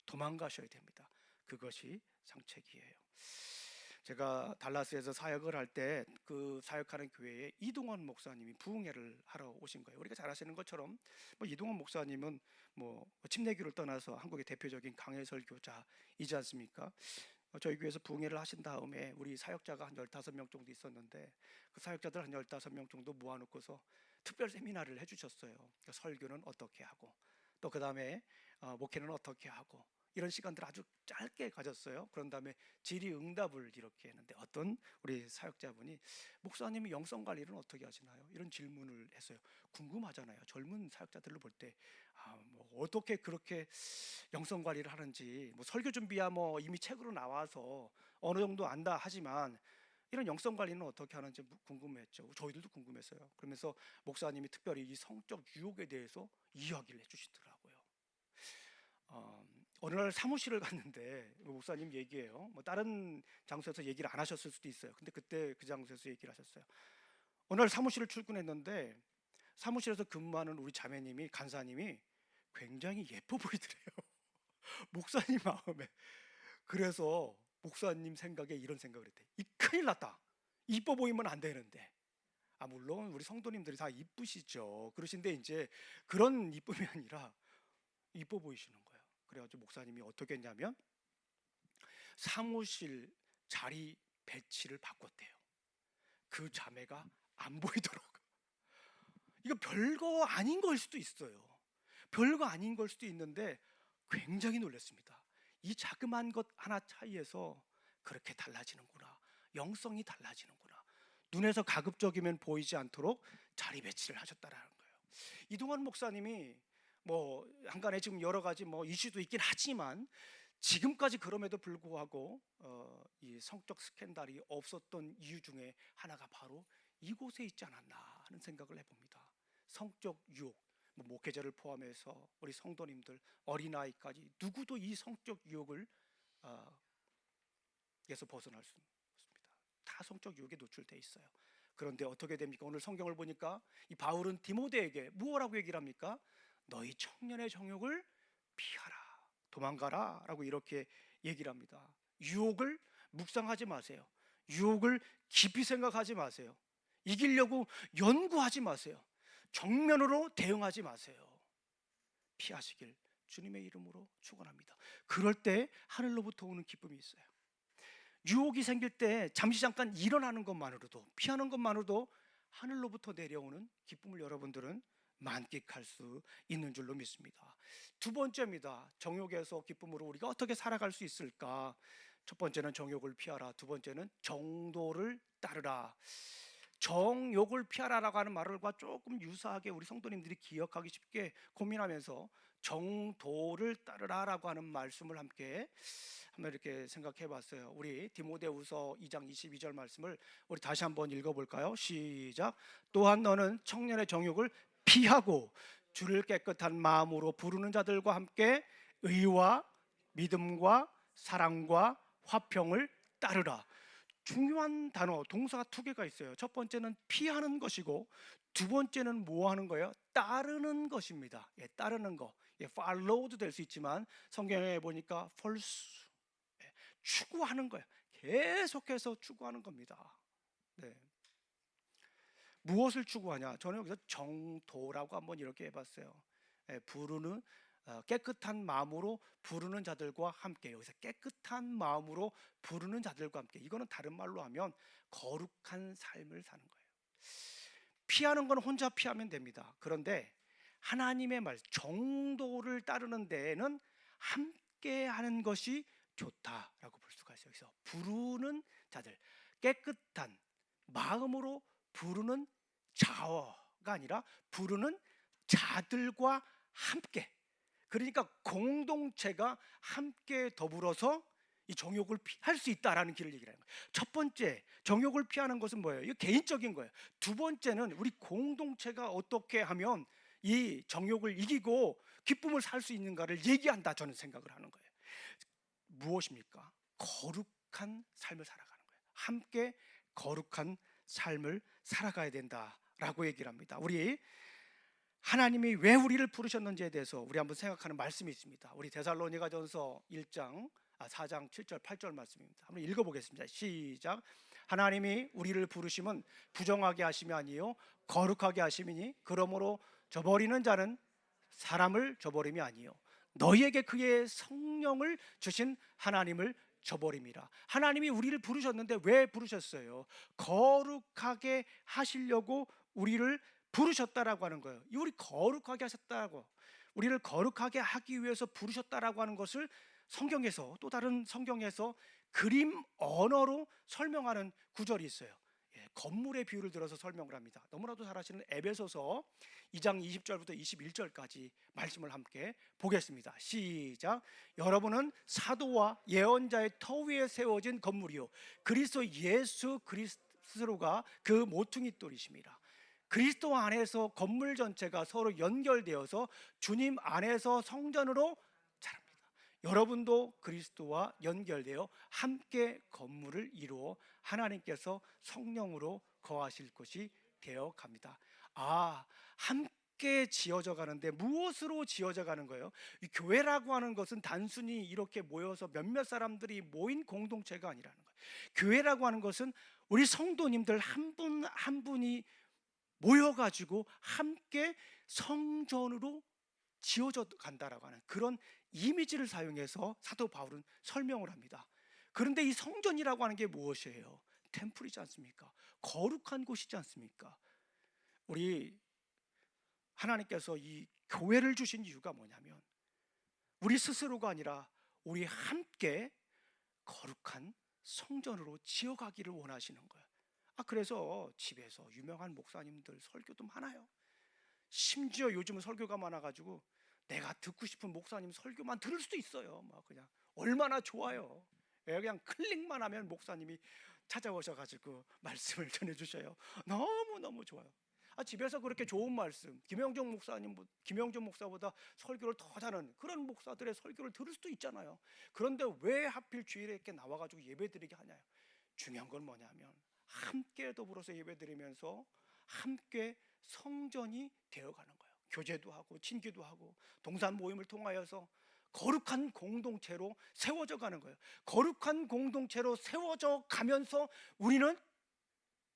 도망가셔야 됩니다. 그것이 상책이에요. 제가 달라스에서 사역을 할 때 그 사역하는 교회에 이동원 목사님이 부흥회를 하러 오신 거예요. 우리가 잘 아시는 것처럼 이동원 목사님은 침례교를 떠나서 한국의 대표적인 강해 설교자이지 않습니까? 저희 교회에서 부흥회를 하신 다음에 우리 사역자가 한 15명 정도 있었는데 그 사역자들 한 15명 정도 모아놓고서 특별 세미나를 해주셨어요. 그러니까 설교는 어떻게 하고 또 그 다음에 목회는 어떻게 하고 이런 시간들 아주 짧게 가졌어요. 그런 다음에 질의응답을 이렇게 했는데 어떤 우리 사역자분이 목사님이 영성 관리는 어떻게 하시나요? 이런 질문을 했어요. 궁금하잖아요. 젊은 사역자들을 볼 때 어떻게 그렇게 영성 관리를 하는지 설교 준비야 이미 책으로 나와서 어느 정도 안다 하지만 이런 영성 관리는 어떻게 하는지 궁금했죠. 저희들도 궁금했어요. 그러면서 목사님이 특별히 이 성적 유혹에 대해서 이야기를 해주시더라고요. 어느 날 사무실을 갔는데 목사님 얘기해요. 다른 장소에서 얘기를 안 하셨을 수도 있어요. 근데 그때 그 장소에서 얘기를 하셨어요. 어느 날 사무실을 출근했는데 사무실에서 근무하는 우리 자매님이 간사님이 굉장히 예뻐 보이더래요. 목사님 마음에. 그래서 목사님 생각에 이런 생각을 했대. 이 큰일 났다. 이뻐 보이면 안 되는데. 물론 우리 성도님들이 다 이쁘시죠. 그러신데 이제 그런 이쁨이 아니라 이뻐 보이시는 거예요. 그래가지고 목사님이 어떻게 했냐면 사무실 자리 배치를 바꿨대요. 그 자매가 안 보이도록. 이거 별거 아닌 걸 수도 있어요. 별거 아닌 걸 수도 있는데 굉장히 놀랐습니다. 이 자그마한 것 하나 차이에서 그렇게 달라지는구나. 영성이 달라지는구나. 눈에서 가급적이면 보이지 않도록 자리 배치를 하셨다라는 거예요. 이동환 목사님이 한간에 지금 여러 가지 이슈도 있긴 하지만 지금까지 그럼에도 불구하고 이 성적 스캔들이 없었던 이유 중에 하나가 바로 이곳에 있지 않았나 하는 생각을 해봅니다. 성적 유혹, 목회자를 포함해서 우리 성도님들, 어린아이까지 누구도 이 성적 유혹을 에서 벗어날 수 없습니다. 다 성적 유혹에 노출돼 있어요. 그런데 어떻게 됩니까? 오늘 성경을 보니까 이 바울은 디모데에게 무엇라고 얘기를 합니까? 너희 청년의 정욕을 피하라, 도망가라 라고 이렇게 얘기를 합니다. 유혹을 묵상하지 마세요. 유혹을 깊이 생각하지 마세요. 이기려고 연구하지 마세요. 정면으로 대응하지 마세요. 피하시길 주님의 이름으로 축원합니다. 그럴 때 하늘로부터 오는 기쁨이 있어요. 유혹이 생길 때 잠시 잠깐 일어나는 것만으로도, 피하는 것만으로도 하늘로부터 내려오는 기쁨을 여러분들은 만끽할 수 있는 줄로 믿습니다. 두 번째입니다. 정욕에서 기쁨으로 우리가 어떻게 살아갈 수 있을까? 첫 번째는 정욕을 피하라. 두 번째는 정도를 따르라. 정욕을 피하라라고 하는 말과 조금 유사하게 우리 성도님들이 기억하기 쉽게 고민하면서 정도를 따르라라고 하는 말씀을 함께 한번 이렇게 생각해 봤어요. 우리 디모데후서 2장 22절 말씀을 우리 다시 한번 읽어볼까요? 시작. 또한 너는 청년의 정욕을 피하고 주를 깨끗한 마음으로 부르는 자들과 함께 의와 믿음과 사랑과 화평을 따르라. 중요한 단어, 동사가 두 개가 있어요. 첫 번째는 피하는 것이고 두 번째는 뭐 하는 거예요? 따르는 것입니다. 예, 따르는 거. 예, follow도 될 수 있지만 성경에 보니까 follow, 예, 추구하는 거예요. 계속해서 추구하는 겁니다. 네. 무엇을 추구하냐? 저는 여기서 정도라고 한번 이렇게 해봤어요. 예, 부르는 깨끗한 마음으로 부르는 자들과 함께. 여기서 깨끗한 마음으로 부르는 자들과 함께. 이거는 다른 말로 하면 거룩한 삶을 사는 거예요. 피하는 건 혼자 피하면 됩니다. 그런데 하나님의 말 정도를 따르는 데에는 함께 하는 것이 좋다라고 볼 수가 있어요. 그래서 부르는 자들, 깨끗한 마음으로 부르는 자어가 아니라 부르는 자들과 함께. 그러니까 공동체가 함께 더불어서 이 정욕을 피할 수 있다라는 길을 얘기하는 거예요. 첫 번째, 정욕을 피하는 것은 뭐예요? 이거 개인적인 거예요. 두 번째는 우리 공동체가 어떻게 하면 이 정욕을 이기고 기쁨을 살 수 있는가를 얘기한다, 저는 생각을 하는 거예요. 무엇입니까? 거룩한 삶을 살아가는 거예요. 함께 거룩한 삶을 살아가야 된다라고 얘기를 합니다. 우리 하나님이 왜 우리를 부르셨는지에 대해서 우리 한번 생각하는 말씀이 있습니다. 우리 데살로니가전서 4장 7절 8절 말씀입니다. 한번 읽어보겠습니다. 시작. 하나님이 우리를 부르심은 부정하게 하심이 아니요 거룩하게 하심이니 그러므로 저버리는 자는 사람을 저버림이 아니요 너희에게 그의 성령을 주신 하나님을 저버림이라. 하나님이 우리를 부르셨는데 왜 부르셨어요? 거룩하게 하시려고 우리를 부르셨다라고 하는 거예요. 우리 거룩하게 하셨다고, 우리를 거룩하게 하기 위해서 부르셨다라고 하는 것을 성경에서, 또 다른 성경에서 그림 언어로 설명하는 구절이 있어요. 예, 건물의 비유를 들어서 설명을 합니다. 너무나도 잘 아시는 에베소서 2장 20절부터 21절까지 말씀을 함께 보겠습니다. 시작. 여러분은 사도와 예언자의 터 위에 세워진 건물이요 그리스도 예수 그리스도가 그 모퉁이 돌이심이라. 그리스도 안에서 건물 전체가 서로 연결되어서 주님 안에서 성전으로 자랍니다. 여러분도 그리스도와 연결되어 함께 건물을 이루어 하나님께서 성령으로 거하실 곳이 되어 갑니다. 함께 지어져 가는데 무엇으로 지어져 가는 거예요? 이 교회라고 하는 것은 단순히 이렇게 모여서 몇몇 사람들이 모인 공동체가 아니라는 거예요. 교회라고 하는 것은 우리 성도님들 한 분 한 분이 모여가지고 함께 성전으로 지어져 간다라고 하는 그런 이미지를 사용해서 사도 바울은 설명을 합니다. 그런데 이 성전이라고 하는 게 무엇이에요? 템플이지 않습니까? 거룩한 곳이지 않습니까? 우리 하나님께서 이 교회를 주신 이유가 뭐냐면 우리 스스로가 아니라 우리 함께 거룩한 성전으로 지어가기를 원하시는 거예요. 그래서 집에서 유명한 목사님들 설교도 많아요. 심지어 요즘은 설교가 많아가지고 내가 듣고 싶은 목사님 설교만 들을 수도 있어요. 그냥 얼마나 좋아요. 그냥 클릭만 하면 목사님이 찾아오셔가지고 말씀을 전해주셔요. 너무너무 좋아요. 집에서 그렇게 좋은 말씀, 김영종 목사보다 설교를 더 잘하는 그런 목사들의 설교를 들을 수도 있잖아요. 그런데 왜 하필 주일에 이렇게 나와가지고 예배드리게 하냐요. 중요한 건 뭐냐면 함께 더불어서 예배드리면서 함께 성전이 되어가는 거예요. 교제도 하고 친기도 하고 동산 모임을 통하여서 거룩한 공동체로 세워져 가는 거예요. 거룩한 공동체로 세워져 가면서 우리는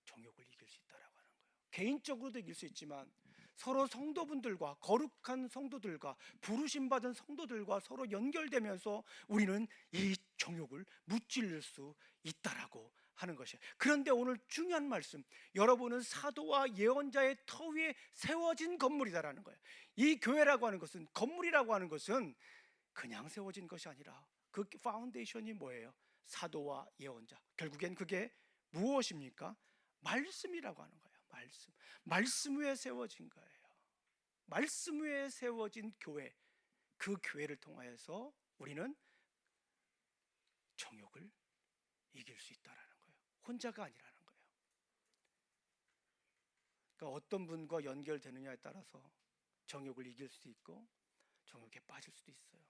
정욕을 이길 수 있다라고 하는 거예요. 개인적으로도 이길 수 있지만 서로 성도분들과 거룩한 성도들과 부르심받은 성도들과 서로 연결되면서 우리는 이 정욕을 무찔릴 수 있다라고 하는 것이에요. 그런데 오늘 중요한 말씀, 여러분은 사도와 예언자의 터 위에 세워진 건물이다라는 거예요. 이 교회라고 하는 것은, 건물이라고 하는 것은 그냥 세워진 것이 아니라 그 파운데이션이 뭐예요? 사도와 예언자. 결국엔 그게 무엇입니까? 말씀이라고 하는 거예요. 말씀 위에 세워진 거예요. 말씀 위에 세워진 교회. 그 교회를 통하여서 우리는 정욕을 이길 수 있다라는 거예요. 혼자가 아니라는 거예요. 그러니까 어떤 분과 연결되느냐에 따라서 정욕을 이길 수도 있고 정욕에 빠질 수도 있어요.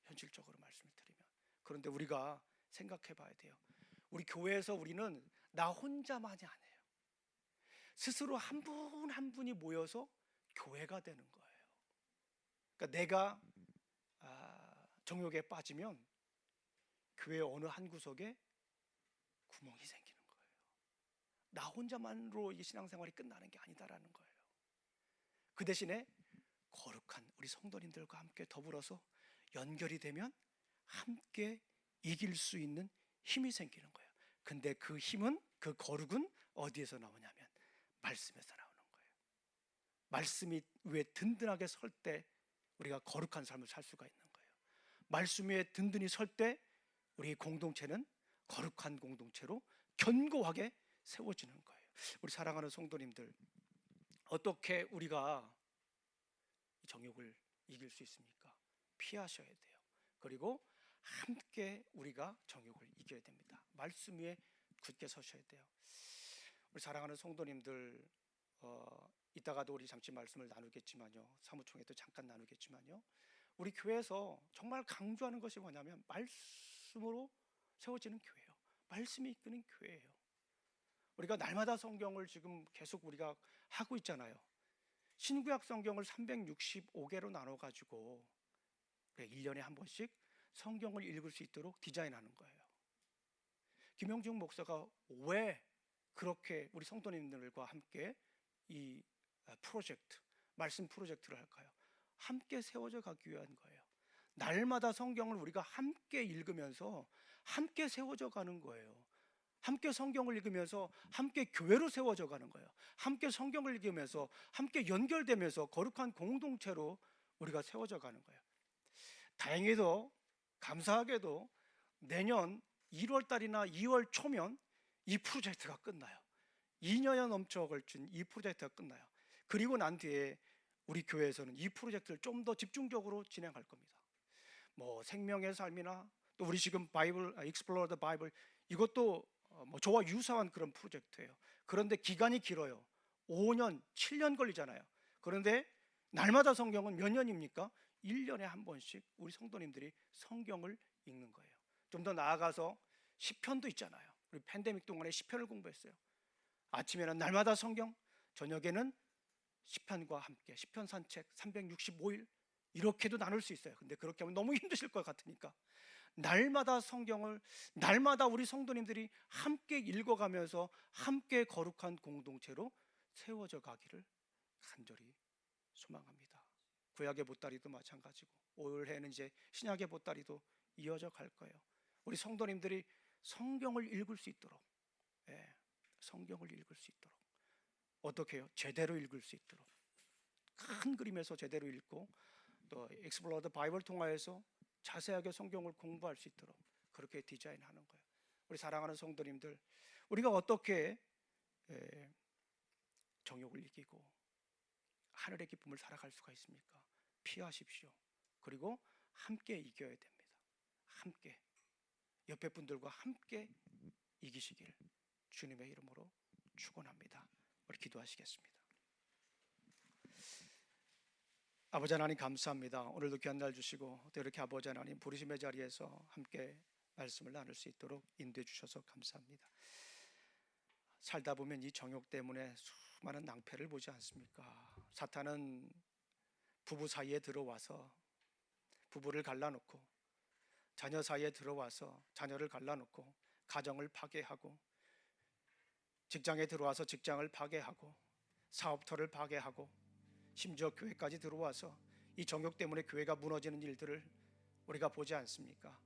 현실적으로 말씀을 드리면. 그런데 우리가 생각해 봐야 돼요. 우리 교회에서 우리는 나 혼자만이 아니에요. 스스로 한 분 한 분이 모여서 교회가 되는 거예요. 그러니까 내가 정욕에 빠지면 교회 어느 한 구석에 구멍이 생기는 거예요. 나 혼자만으로 이 신앙생활이 끝나는 게 아니다라는 거예요. 그 대신에 거룩한 우리 성도님들과 함께 더불어서 연결이 되면 함께 이길 수 있는 힘이 생기는 거예요. 근데 그 힘은, 그 거룩은 어디에서 나오냐면 말씀에서 나오는 거예요. 말씀이 위에 든든하게 설 때 우리가 거룩한 삶을 살 수가 있는 거예요. 말씀 위에 든든히 설 때 우리 공동체는 거룩한 공동체로 견고하게 세워지는 거예요. 우리 사랑하는 성도님들, 어떻게 우리가 이 정욕을 이길 수 있습니까? 피하셔야 돼요. 그리고 함께 우리가 정욕을 이겨야 됩니다. 말씀 위에 굳게 서셔야 돼요. 우리 사랑하는 성도님들, 이따가도 우리 잠시 말씀을 나누겠지만요, 사무총회도 잠깐 나누겠지만요, 우리 교회에서 정말 강조하는 것이 뭐냐면 말씀으로 세워지는 교회예요. 말씀이 이끄는 교회예요. 우리가 날마다 성경을 지금 계속 우리가 하고 있잖아요. 신구약 성경을 365개로 나눠가지고 1년에 한 번씩 성경을 읽을 수 있도록 디자인하는 거예요. 김영중 목사가 왜 그렇게 우리 성도님들과 함께 이 프로젝트, 말씀 프로젝트를 할까요? 함께 세워져 가기 위한 거예요. 날마다 성경을 우리가 함께 읽으면서 함께 세워져 가는 거예요. 함께 성경을 읽으면서 함께 교회로 세워져 가는 거예요. 함께 성경을 읽으면서 함께 연결되면서 거룩한 공동체로 우리가 세워져 가는 거예요. 다행히도 감사하게도 내년 1월 달이나 2월 초면 이 프로젝트가 끝나요. 2년여 넘쳐 걸친 이 프로젝트가 끝나요. 그리고 난 뒤에 우리 교회에서는 이 프로젝트를 좀 더 집중적으로 진행할 겁니다. 뭐 생명의 삶이나 또 우리 지금 바이블 익스플로러 더 바이블, 이것도 뭐 저와 유사한 그런 프로젝트예요. 그런데 기간이 길어요. 5년, 7년 걸리잖아요. 그런데 날마다 성경은 몇 년입니까? 1년에 한 번씩 우리 성도님들이 성경을 읽는 거예요. 좀 더 나아가서 시편도 있잖아요. 우리 팬데믹 동안에 시편을 공부했어요. 아침에는 날마다 성경, 저녁에는 시편과 함께 시편 산책 365일 이렇게도 나눌 수 있어요. 근데 그렇게 하면 너무 힘드실 것 같으니까 날마다 성경을, 날마다 우리 성도님들이 함께 읽어가면서 함께 거룩한 공동체로 세워져 가기를 간절히 소망합니다. 구약의 보따리도 마찬가지고 올해는 이제 신약의 보따리도 이어져 갈 거예요. 우리 성도님들이 성경을 읽을 수 있도록, 성경을 읽을 수 있도록 어떻게 해요? 제대로 읽을 수 있도록 큰 그림에서 제대로 읽고 또 익스플로러 더 바이블 통하여서 자세하게 성경을 공부할 수 있도록 그렇게 디자인하는 거예요. 우리 사랑하는 성도님들, 우리가 어떻게 정욕을 이기고 하늘의 기쁨을 살아갈 수가 있습니까? 피하십시오. 그리고 함께 이겨야 됩니다. 함께 옆에 분들과 함께 이기시길 주님의 이름으로 축원합니다. 우리 기도하시겠습니다. 아버지 하나님 감사합니다. 오늘도 귀한 날 주시고 또 이렇게 아버지 하나님 부르심의 자리에서 함께 말씀을 나눌 수 있도록 인도해 주셔서 감사합니다. 살다 보면 이 정욕 때문에 수많은 낭패를 보지 않습니까? 사탄은 부부 사이에 들어와서 부부를 갈라놓고, 자녀 사이에 들어와서 자녀를 갈라놓고 가정을 파괴하고, 직장에 들어와서 직장을 파괴하고, 사업터를 파괴하고, 심지어 교회까지 들어와서 이 정욕 때문에 교회가 무너지는 일들을 우리가 보지 않습니까?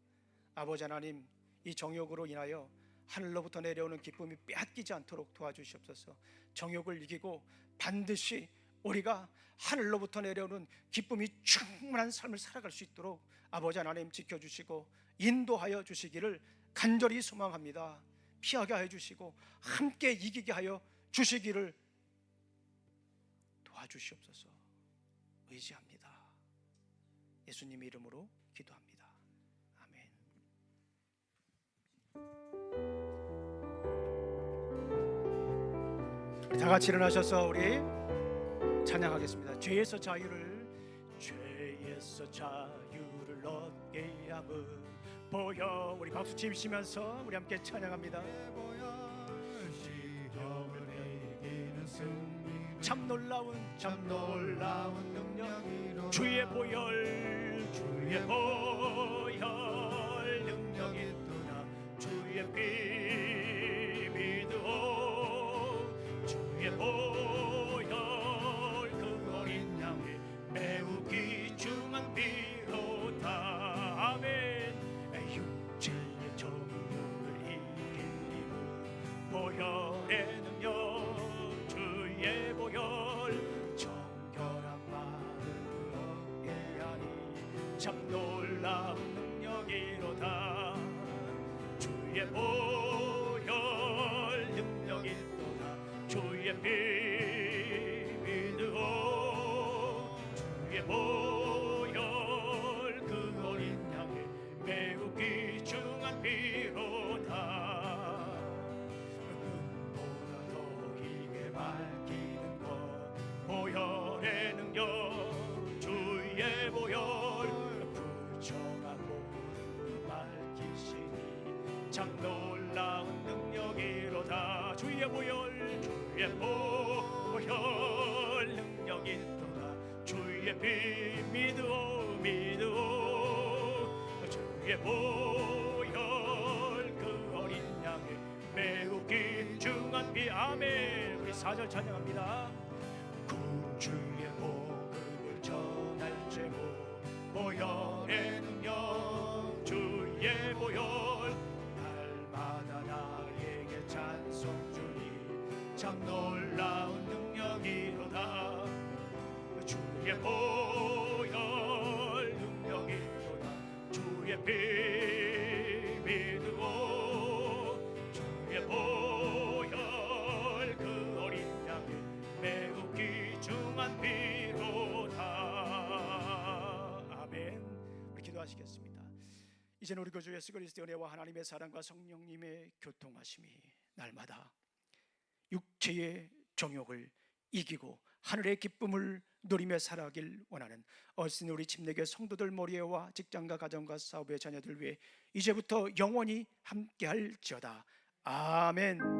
아버지 하나님, 이 정욕으로 인하여 하늘로부터 내려오는 기쁨이 빼앗기지 않도록 도와주시옵소서. 정욕을 이기고 반드시 우리가 하늘로부터 내려오는 기쁨이 충만한 삶을 살아갈 수 있도록 아버지 하나님 지켜주시고 인도하여 주시기를 간절히 소망합니다. 피하게 하여 주시고 함께 이기게 하여 주시기를 도와주시옵소서. 의지합니다. 예수님의 이름으로 기도합니다. 아멘. 우리 다 같이 일어나셔서 우리 찬양하겠습니다. 죄에서 자유를 얻게 함을 보여. 우리 박수 치시면서 우리 함께 찬양합니다. 참 놀라운 능력, 주의 보혈 능력이 있도다. 주의 피 믿어. 주의 보혈 그 어린 양의 매우 귀중한 피로다. 아멘. 육체의 정욕을 이긴 힘은 보혈의 능력, 주의 보혈 정결한 마음을 얻게 하니 참 놀라운 능력이로다. 주의 보혈 능력이 있도다. 주의 피 믿어. 주의 보혈 그 어린 양의 매우 귀중한 피로다. 은보다 더 희게 밝히는 것 보혈의 능력, 주의 보혈 부정하고 밝히시니 참 놀라운 능력이로다. 주의 보혈 능력이 있도다. 주의 피 믿어. 주의 보혈 그 어린 양의 매우 귀중한 피. 아멘. 우리 4절 찬양합니다. 구주의 복음을 전할 제목 보혈의 능력, 주의 보혈 날마다 나에게 찬송 주니 참 놀라운 능력이로다. 주의 보혈 능력이로다. 주의 피 믿어. 주의 보혈 그 어린 양의 매우 귀중한 피로다. 아멘. 우리 기도하시겠습니다. 이제는 우리 구주 예수 그리스도의 은혜와 하나님의 사랑과 성령님의 교통하심이 날마다 육체의 정욕을 이기고 하늘의 기쁨을 누리며 살아가길 원하는 어린 우리 침례교회 성도들 모리에와 직장과 가정과 사업의 자녀들 위해 이제부터 영원히 함께할지어다. 아멘.